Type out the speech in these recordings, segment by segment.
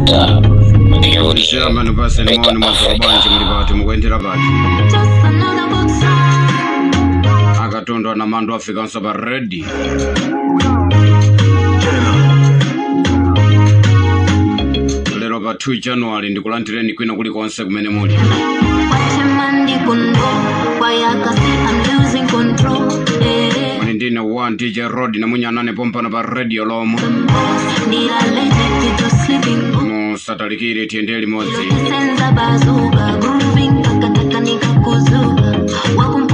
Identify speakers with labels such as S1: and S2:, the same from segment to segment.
S1: Dr.
S2: Chairman basi ni mwani mwasobanji mlipati mkwendera bati akatondwa na mandu African Sober Ready lero pa 2 January ndikulandireni kwina kuli konse kumene muli mwani ndine 1 DJ Rod na munyanane pompano pa radio lomo satalikire tiendeli mozi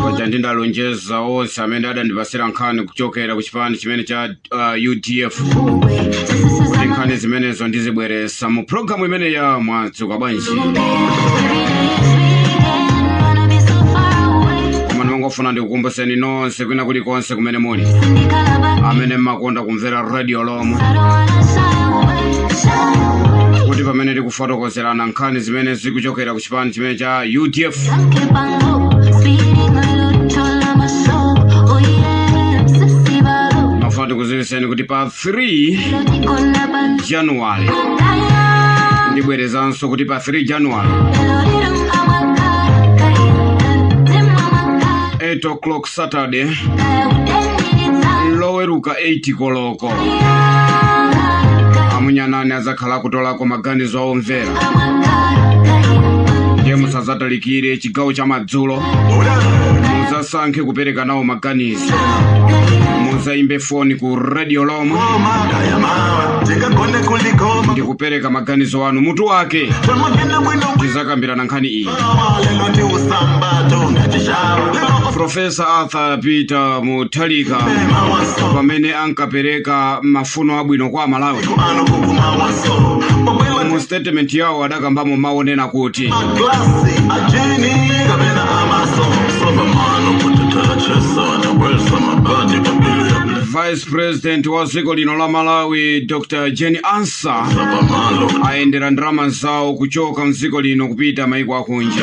S2: wajandinda lonjeza onse amene adandipasira nkhani kuchokera kuchipani chimene cha UDF kuti nkhani zimenezo ndizibweresa mu programu imene ya Mwadzuka Bwanji koma ndimangofuna ndikukumbuseni nonse kwina kuli konse kumene muli amene mmakonda kumvera radio lomo kuti pamene tikufotokozerana nkhani zimene zikuchokera kuchipani chimene cha UDF mafuna tikuziwiseni kuti pa 3 January ndibwerezanso kuti pa 3 January 8 o'clock Saturday loweruka 8 koloko amunyanane azakhala kutolako maganizo aomvera ndiye musazatalikire chigawo cha madzulo muzasankhe kupereka nawo maganizo muzaimbe foni ku radio lomo ndi kupereka maganizo wanu mutu wake tizakambirana nkhani iyi Professor Arthur Peter Muthalika pamene ankapereka mafuno abwino kwa Malawi mu statement yawo adakambamo maonena kuti Vice President wa dziko lino la Malawi Dr. Jenny Ansah aendera ndalama zawo kuchoka mdziko lino kupita maiko akunja.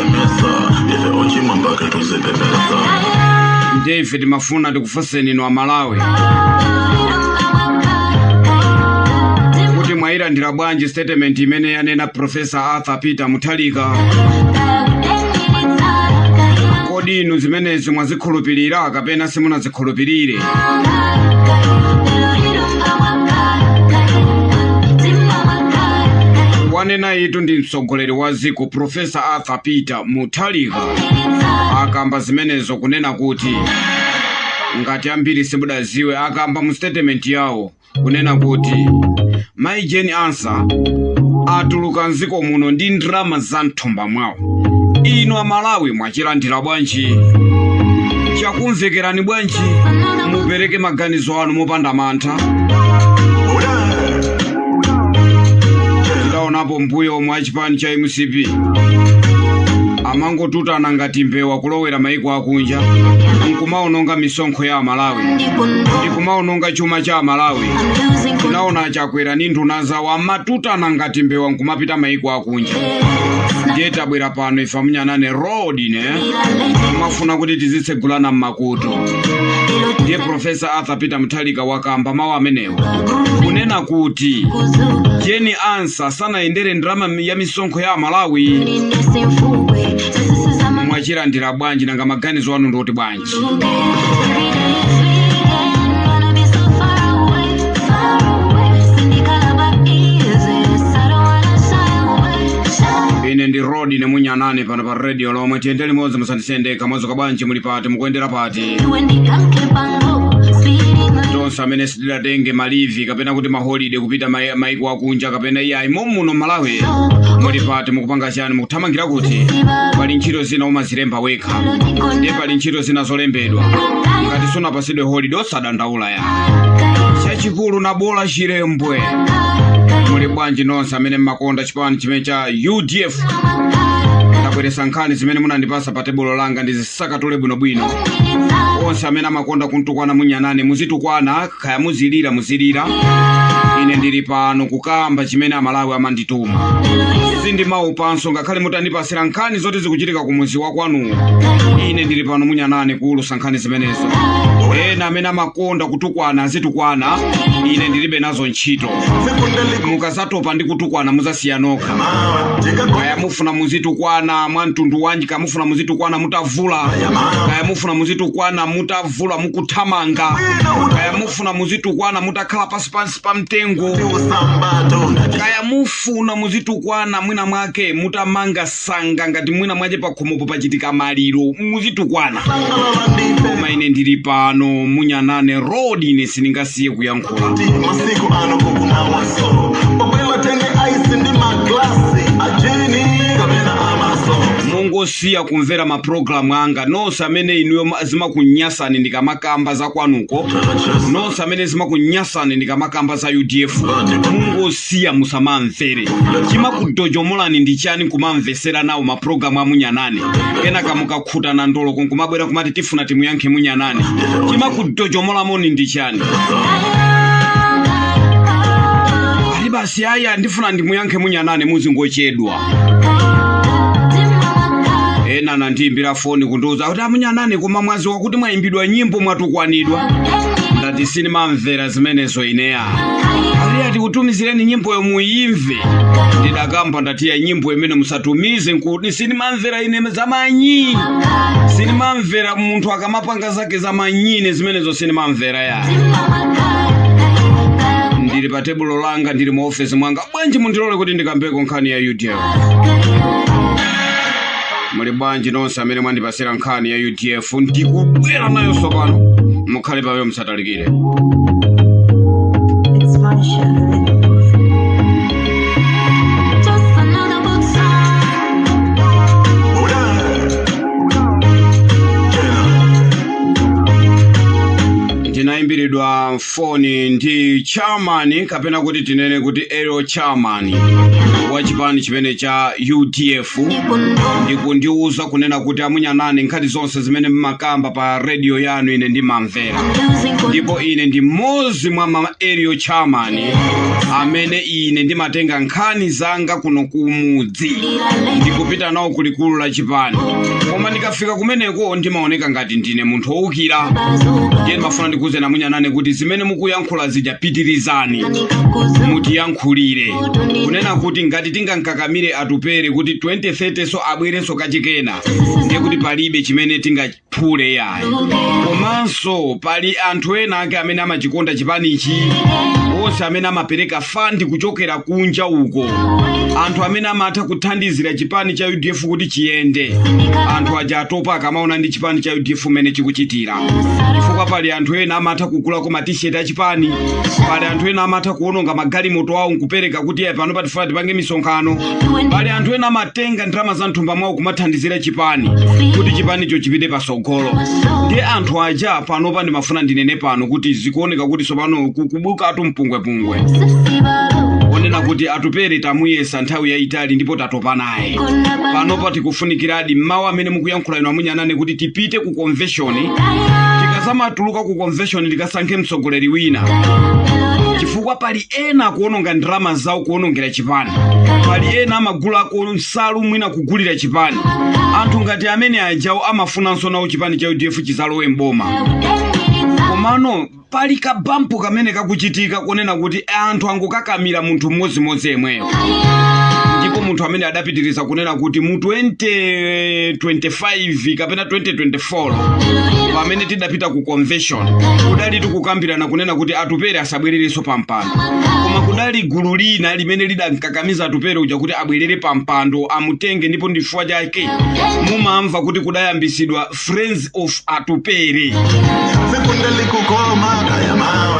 S2: David mafuna tikufaseni no Malawi kuti mwayilandira bwanji statement imene yanena Professor Arthur Peter Muthalika kodi inu zimenezi mwazikhulupirira kapena simunazikhulupirire wanena itu ndi mtsogoleri wa dziko Professor Arthur Peter Muthalika akamba zimenezo kunena kuti ngati ambiri simudaziwe akamba mu statement yawo kunena kuti Mai Jenny Ansah atuluka mdziko muno ndi ndalama za mthumba mwawo inu Amalawi mwachilandira bwanji chakumvekerani bwanji mupereke maganizo anu mopanda mantha ndaonapo mbuyo omwe achipani cha MCP amangotutana ngati mbewa kulowera maiko akunja nkumaononga misonkho ya Malawi ndikumaononga chuma cha Malawi naona chakwera ni nduna zawo amatutana ngati mbewa nkumapita maiko akunja ndiye tabwera pano ifa munyanane road ne mafuna kuti tizitsegulana mmakutu ndiye Professor Arthur Peter Muthalika wakamba mawu amenewo kunena kuti Jenny Ansah sanaendere ndalama ya misonkho ya Malawi mwachilandira bwanji nanga maganizo anu ndoti bwanji ine ndi Rodi ne munyanane pano pa radio lomwe tiendeli mozi musandisendeka Mwadzuka Bwanji mulipati mukwendera pati tonse amene sidilatenge malivi kapena kuti maholiday kupita maiko akunja kapena iyayi muno Malawi mulipati mukupanga chani mukuthamangira kuti pali ntchito zina umazilemba wekha ndiye pali ntchito zina zolembedwa ngati sunapasidwe holiday osadandaula ya chachikulu na bola chilembwe muli bwanji nonse amene mmakonda chipani chimene cha UDF ndabweresa nkhani zimene munandipasa pa tebulo langa ndizisakatule bwinobwino onse amene amakonda kuntukwana munyanane muzitukwana kaya muzilira ine ndili pano kukamba chimene Amalawi amandituma sindi maupanso ngakhale mutandipasira nkhani zoti zikuchitika kumuzi wa kwanuwo ine ndili pano munyanane kuulusa nkhani zimenezo ena amene amakonda kutukwana azitukwana, ine ndilibe nazo ntchito. Mukazatopa ndi kutukwana muzasiyanoka. Kaya mufuna muzitukwana mwantundu wanji, kaya mufuna muzitukwana mutavula, kaya mufuna muzitukwana mutavula mukuthamanga, kaya mufuna muzitukwana mutakhala pansi pa mtengo, kaya mufuna muzitukwana mwina mwake mutamanga sanga ngati mwina mwaje pakhomopo pachitika maliro muzitukwana. Koma ine ndili pano Munyanane Road, ine siningasiye kuyankhula.
S1: Masiku ano kukumawaso Babwela tenge ice ndi maglasi Ajini kabena amaso
S2: mungosiya kumvera maprogramu anga. Nonse amene inuyo zimakunyasani ndikamakamba za kwanuko, nonse amene zimakunyasani ndikamakamba za UDF, mungosiya musamamvere. Chimakudojomolani ndi chani kumamvesera nawo maprogramu a Munyanane, kenaka mukakhutana ndolo kumabwera kumati tifuna timuyankhe Munyanane. Chimakudojomolamoni ndi chani? Basi aya ndifuna ndimuyankhe Munyanane muzingochedwa. Ena nandiimbira foni kundiuza kuti Munyanane koma mwazi wakuti mwayimbidwa nyimbo mwatukwanidwa. Ndati sinimamvera zimenezo ineya. Ati kutumizireni nyimbo yo muimve. Ndidakamba ndati ya nyimbo imene musatumize nkuti sinimamvera ine zamanyi. Sinimamvera munthu akamapanga zake zamanyine zimenezo sinimamvera ya. Ndili pa tebulo langa, ndili mu office mwanga, bwanji mundilole kuti ndikambeko nkhani ya UDF. Muli bwanji nonse amene mwandipasira nkhani ya UDF, ndikubwera nayo sopano, mukhale payo musatalikire. Ndinaimbiridwa foni ndi chairman, kapena kuti tinene kuti area chairman wa chipani chimene cha UDF, ndikundiuza kunena kuti Munyanane nkhani zonse zimene mmakamba pa radio yanu ine ndimamvera. Ndipo ine ndi mmodzi mwa ma area chairman amene ine ndimatenga nkhani zanga kuno kumudzi ndikupita nawo kulikulu la chipani. Koma ndikafika kumeneko ndimaoneka ngati ndine munthu owukira. Ndiye mafuna ndikuze na Munyanane kuti zimene mukuyankhula zijapitirizani mutiyankhulire, kunena kuti ngati tingankakamire atupere kuti 2030 so abwerenso kachikena, ndiye kuti palibe chimene tingaphule yayi. Komanso pali anthu ena ake amene amachikonda chipanichi, onse amene amapereka fandi kuchokera kunja uko, anthu amene amatha kuthandizira chipani cha UDF kuti chiyende. Anthu aja atopa akamaona ndi chipani cha UDF mene chikuchitira. Chifukwa pali anthu ena amatha kugulako ma t-shirt a chipani, pali anthu ena amatha kuononga magalimoto awo nkupereka kuti pano patifuna tipange misonkhano, pali anthu ena amatenga ndalama za mthumba mwawo kumathandizira chipani kuti chipanicho chipite pasogolo. Ndiye anthu aja panopa ndimafuna ndinene pano kuti zikuoneka kuti sopano kukubuka atu mpungwepungwe, onena kuti atupere tamuyesa nthawi yayitali ndipo tatopa naye. Panopa tikufunikiradi mmawa amene mukuyankhula inu Munyanane kuti tipite ku convention. Tikasamatuluka ku convention tikasankhe mtsogoleri wina, chifukwa pali ena kuononga ndalama zawo kuonongera chipani, pali ena amagulako nsalu mwina kugulira chipani. Anthu ngati amene ajawo amafunanso nawo chipani cha UDF chizalowe mboma. Komano pali kabampu kamene kakuchitika kunena kuti anthu angokakamira munthu mmodzi yemweyo. Ndipo munthu amene adapitiriza kunena kuti mu 2025 kapena 2024 pamene tidapita ku convention kudali tikukambirana kunena kuti atupere asabwererenso pampando. Koma kudali gulu lina limene lidankakamiza atupere uja kuti abwerere pampando amutenge, ndipo ndifukwa chake mumamva kuti kudayambisidwa Friends of Atupere.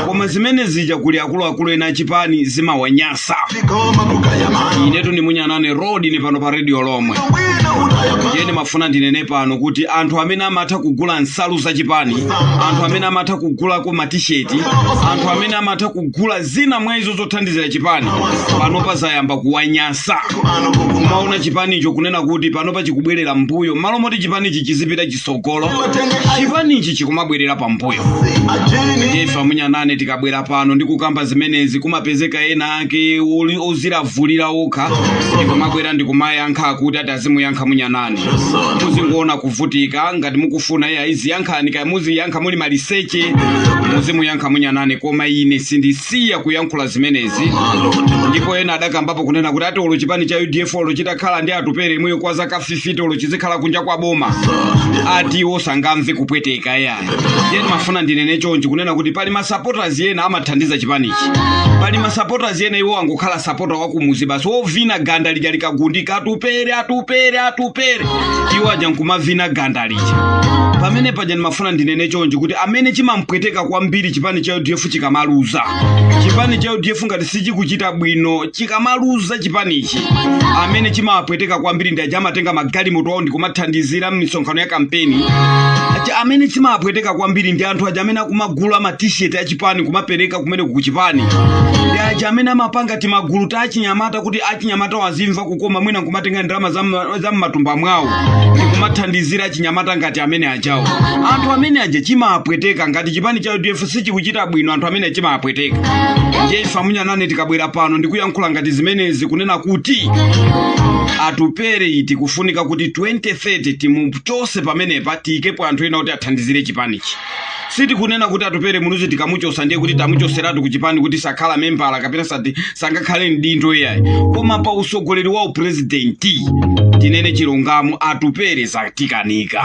S2: Koma zimene zija kuli akuluakulu ena chipani zimawanyasa. Inetu ni Munyanane Road ni pano pa radio lomwe. Yene mafuna ndinene pano kuti anthu amene amatha kugula nsalu za chipani, anthu amene amatha kugula ko matisheti, anthu amene amatha kugula zina mwezo zothandizira chipani, panopa zayamba kuwanyasa. Kumaona chipanicho kunena kuti panopa chikubwerera mbuyo, malo moti chipanichi chizipita chisogolo, chipanichi chikumabwerera pambuyo. Yefa Munyanane ndabwera pano ndikukamba zimenezi kumapezeka ena ake oziravulira okha ndipo mabwera ndikumayankha kuti atazimuyankha munyanani muzingoona kuvutika ngati mukufuna iya iziyankhani kaya muziyankha muli maliseche muzimuyankha munyanani koma ine sindisiya kuyankhula zimenezi ndipo ena adakambapo kunena kuti ati olo chipani cha UDF olo chitakhala ndi atupere imweyo kwa zaka 50 olo chizikhala kunja kwa boma ati osangamve kupweteka yayi yeni mafuna ndinene chonchi kunena kuti pali masupporters yena amathandiza chipanichi pali masupporters yena iwo angokhala supporter wakumuzi basi ovina ganda lija likagundika atupere iwo aja nkumavina ganda lija pamene paja ndimafuna ndinene chonchi kuti amene chimampweteka kwambiri chipani cha UDF chikamaluza chipani cha UDF ngati sichikuchita bwino chikamaluza chipanichi amene chimapweteka kwambiri ndi aja amatenga magalimoto awo ndikumathandizira m'misonkhano ya kampeni amene chimapweteka kwambiri ndi anthu aja amene akumagulu ama t-shirt ya chipani kumapereka kumene kuchipani ndi aja amene amapanga timagulu ta achinyamata kuti achinyamata wazimva kukoma mwina nkumatenga ndalama za mmatumba mwawo ndikumathandizira achinyamata ngati amene ajawo anthu amene aja chimapweteka ngati chipani cha UDF sichikuchita bwino anthu amene chimapweteka ndiye ifa munyanane tikabwera pano ndikuyankhula ngati zimenezi kunena kuti atupere iti kufunika kuti 2030 timuchose pamenepa tiyikepo anthu ena kuti athandizire chipanichi siti kunena kuti atupere munuzi tikamuchosa ndiye kuti tamuchoseratu kuchipani kuti sakhala membala kapena sangakhale mdindo yayi koma pa usogoleri wa upresidenti tinene chilungamo atupere zatikanika.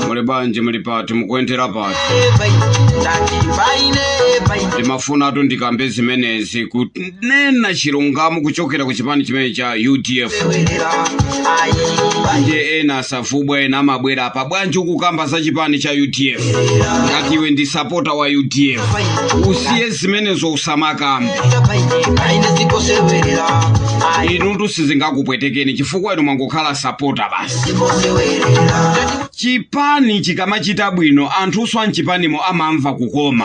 S2: Mulibanje mulipati mukuentera pati ndimafuna atu ndikambe zimenezi kunena chilungamo kuchokera ku chipani chimene cha UDF ndiye ena asavubwa ena amabwera apa bwanji ukukamba za chipani cha UDF ngati iwe ndi supporter wa UDF usiye zimenezo usamakambe inutu sizingakupwetekeni chifukwa inu mwangokhala supporter basi chipani chikamachita bwino anthuso anchipanimo amamva kukoma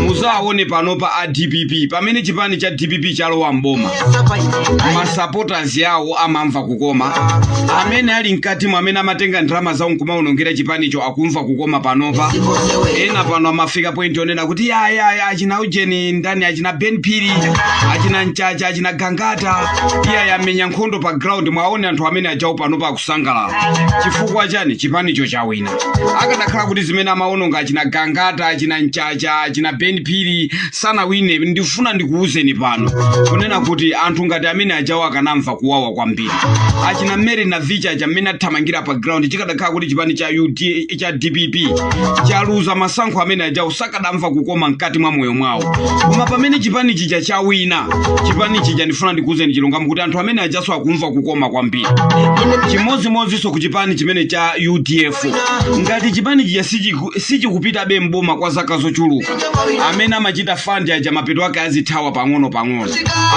S2: muzaone panopa a DPP pamene chipani cha DPP chalowa mboma masupporters yawo amamva kukoma amene ali mkatimo amene amatenga ndalama zawo nkumaonongera chipanicho akumva kukoma panopa ena pano amafika point onena kuti yaya achina ujeni ndani achina Ben Piri achina Nchacha achina Gangata iya amenya nkhondo pa ground mwaone anthu amene ajawo panopa akusangalala chifukwa chani chipanicho chawina akadakhala kuti zimene amaononga achina Gangata achina Nchacha achina Ben Piri sana wine ndifuna ndikuuzeni pano kunena kuti anthu ngati amene ajawo akanamva kuwawa kwambiri achina Mary na Vicha amene athamangira pa ground chikadakhala kuti chipani cha DPP chaluza masankho amene ajawo sakadamva kukoma mkati mwa moyo mwawo koma pamene chipani chija chawina chipani chija ndifuna ndikuuzeni chilungamo kuti anthu amene ajaso akumva kukoma kwambiri chimodzimodzinso ku chipani chimene cha UDF ngati chipani chija sichikupita be mboma kwa zaka zochuluka amene amachita fandi aja mapeto ake azithawa pang'ono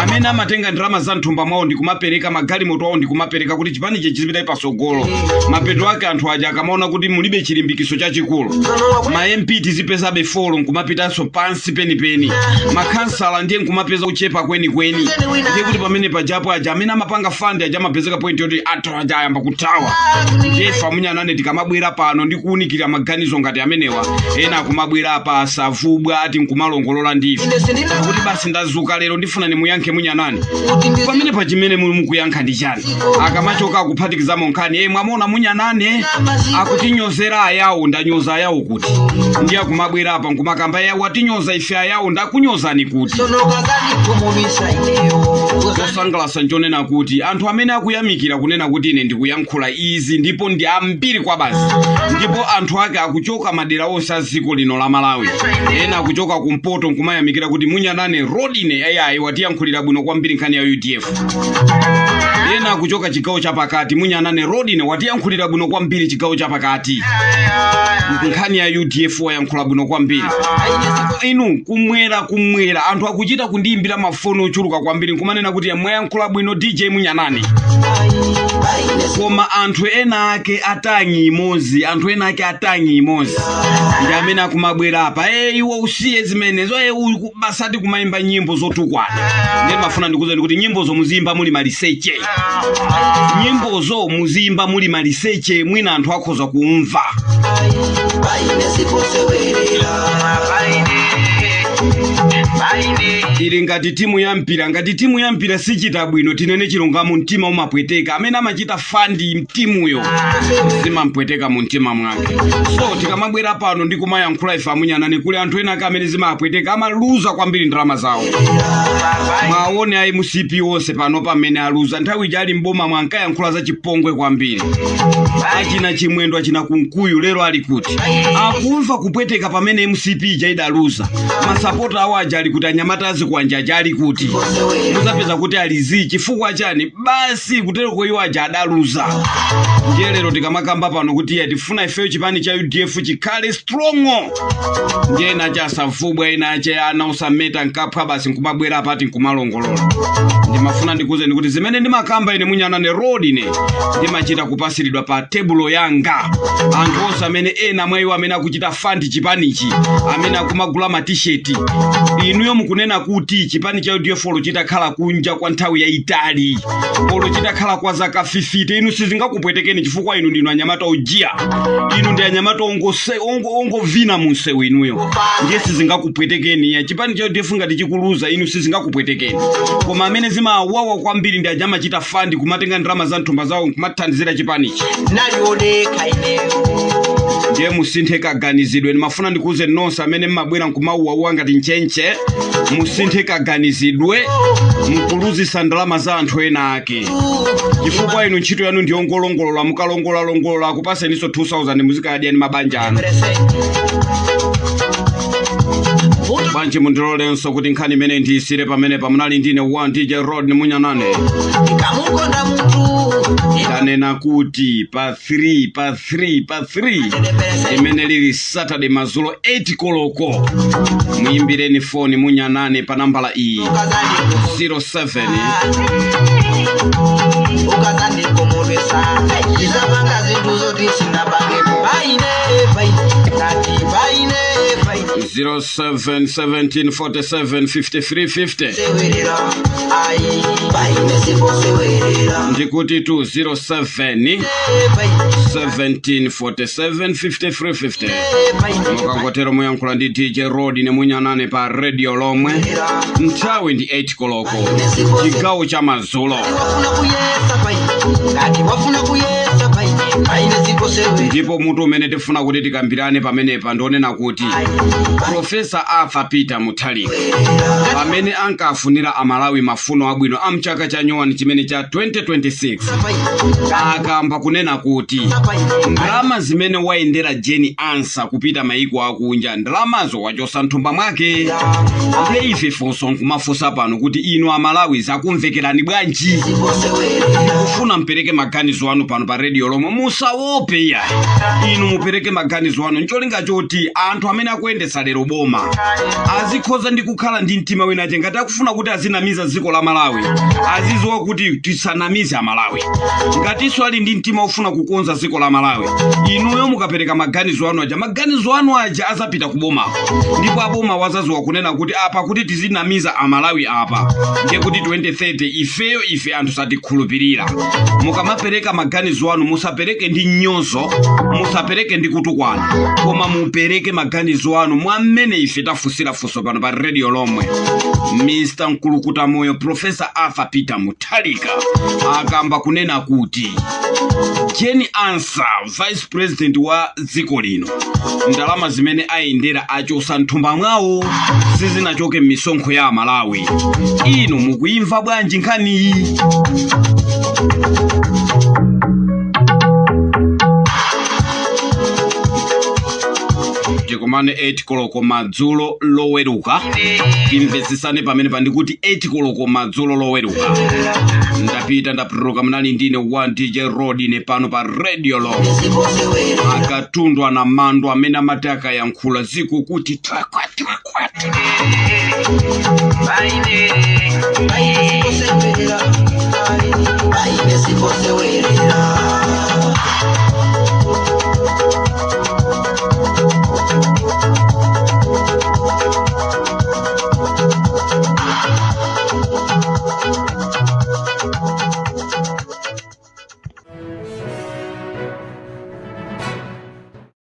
S2: amene amatenga ndalama za nthumba mwawo ndikumapereka magalimoto awo ndikumapereka kuti chipani chija chizipita pasogolo mapeto ake anthu aja akamaona kuti mulibe chilimbikiso chachikulu ma MP tizipezabe folo nkumapitanso pansi penipeni makhansala ndiye nkumapeza uchepa kwenikweni ndiye kuti pamene pajapo aja amene amapanga fandi aja amapezeka point yoti anthu aja ayamba kuthawa jefa munyanane tikamabwera pano ndikuunikira maganizo ngati amenewa ena akumabwera pa asavubwa ati nkumalongolola ndife kuti basi ndazuka lero ndifuna nimuyankhe munyanane pamene pa chimene muli mukuyankha ndi chani akamachoka akuphatikizamo nkhani mwamona munyanane akutinyozera ayawo ndanyoza ayawo kuti ndiye akumabwera apa nkumakamba yawo atinyoza ife ayawo ndakunyozani kuti zosangalasa chonena kuti anthu amene akuyamikira kunena kuti ine ndikuyankhula izi ndipo ndi ambiri kwa basi, ndipo anthu ake akuchoka madera onse a dziko lino la Malawi, ena akuchoka kumpoto nkumayamikira kuti Munyanane Rodine ayayi watiyankhulira bwino kwambiri nkhani ya UDF, ena akuchoka chigawo chapakati, Munyanane Rodine watiyankhulira bwino kwambiri chigawo chapakati nkhani ya UDF wayankhula bwino kwambiri. Inu kumwera anthu akuchita kundiyimbira mafoni ochuluka kwambiri nkumanena kuti mwayankhula bwino DJ Munyanane, koma anthu ena ake atanyi imozi, ndi amene akumabwera apa iwo usiye zimenezo basati kumayimba nyimbo zotukwana. Ndiye mafuna ndikuze kuti nyimbozo muzimba muli maliseche, nyimbozo muzimba muli maliseche, mwina anthu akhoza kumva. Ili ngati timu ya mpira sichita bwino tinene chilungamo mtima umapweteka, amene amachita fandi mtimuyo zimampweteka mu mtima mwake. So tikamabwera pano ndi kumayankhula ife Munyanane kuli anthu ena amene zimapweteka amaluza kwambiri ndalama zawo. Mwaone ayi musipi wonse pano pamene aluza, nthawi ija ali mboma mwankayankhula za chipongwe kwambiri, achina chimwendo achina kunkuyu, lero ali kuti akumva kupweteka pamene MCP ija idaluza. Masapota awo aja ali kuti anyamata azikwanja ali kuti muzapeza kuti alizi chifukwa chani basi kutero kwa iwo aja adaluza. Ndiye lero tikamakamba pano kuti tifuna ifeyo chipani cha UDF chikhale strong, ndiye nacha asavubwa inache ana usameta nkapha basi nkumabwera apati nkumalongolola. Ndimafuna ndikuze ndikuti zimene ndimakamba ine Munyanane Rodine ndimachita kupasiridwa pa tebulo yanga. Anthu onse amene ena mwa iwo amene akuchita fandi chipanichi, amene akumagula ma t-shirt, inuyo mukunena kuti chipani cha UDF chitakhala kunja kwa nthawi ya itali, chitakhala kwa zaka 50, inu sizingakupwetekeni chifukwa inu ndinu anyamata ojia, inu ndi anyamata ongovina munsewu inuyo, ndiye sizingakupwetekeni. Chipani cha UDF ngati chikuluza inu sizingakupwetekeni, koma amene zimawawa kwambiri ndi aja amachita fandi kumatenga ndalama za nthumba zawo kumathandizira chipanichi.
S3: Nalioneka ineyo
S2: ndiye musinthe kaganizidwe. Ndimafuna ndikuze nonse amene mmabwera nkumauwa ngati nchenche, musinthe kaganizidwe mkuluzisa ndalama za anthu ena ake, chifukwa inu ntchito yanu ndiyo ngolongolola, mukalongolola kupaseniso 2000 muzikadya ni mabanja anu. Banchi mundilolenso kuti nkhani imene ndiyisire pamene pamunali ndine wa DJ Rodine Munyanane.
S3: ikamukonda mutu
S2: Tanena kuti pa 3 imene lili Saturday mazulo 8 koloko muyimbireni foni Munyanane pa nambala iyi 07
S3: ukazandiko mulwesa izabanga zintu zoti sinabangepo kati baine
S2: 0717475350
S3: sewerera ayi baine sipo sewerera
S2: ndikuti tu 07 17475350 mukangotero muyankhula ndi DJ Rodine Munyanane pa radio lomwe. Nthawi ndi 8 koloko chigawo cha mazulo. Ndipo mutu umene tifuna kuti tikambirane pamenepa ndionena kuti Profesa Arthur Peter Mutharika pamene ankafunira amalawi mafuno abwino amchaka cha nyowani chimene cha 2026 akamba kunena kuti ndalama zimene wayendera Jeni Ansa kupita maiko akunja ndalamazo wachosa nthumba mwake. Ndiye ife fonso nkumafunsa pano kuti inu amalawi zakumvekerani bwanji? Kufuna mpereke maganizo anu pano pa radio lomwe, musawope ya inu mupereke maganizo anu ncholinga choti anthu amene akuyendesa lero boma azikhoza ndi kukhala ndi mtima winache ngati akufuna kuti azinamiza dziko la Malawi aziziwa kuti tisanamize amalawi. Ngatinso ali ndi mtima ufuna kukonza dziko la Malawi, inuyo mukapereka maganizo anu aja azapita kuboma, ndipo aboma wazaziwa kunena kuti apa kuti tizinamiza amalawi apa ndiye kuti 2030 ife anthu satikhulupirira. Mukamapereka maganizo anu musapereke ndi nyozo, musapereke ndi kutukwana, koma mupereke maganizo anu mwamene ife tafusira funso pano pa radio lomwe. Mr. Nkulukuta moyo Profesa Arthur Peter Mutharika akamba kunena kuti Jeni Ansa, Vice President wa dziko lino, ndalama zimene ayendera achosa nthumba mwawo sizinachoke m'misonkho ya Malawi. Ino mukuimva bwanji nkhaniyi? Tikumane 8 koloko madzulo loweruka. Timvetsesane pamene pandikuti 8 koloko madzulo loweruka. Ndapita ndaproka mnali ndine wa DJ Rodi ne pano pa Radio Law. Akatundwa na mando amene amataka yankhula ziku kuti twakwatu.
S3: Baine,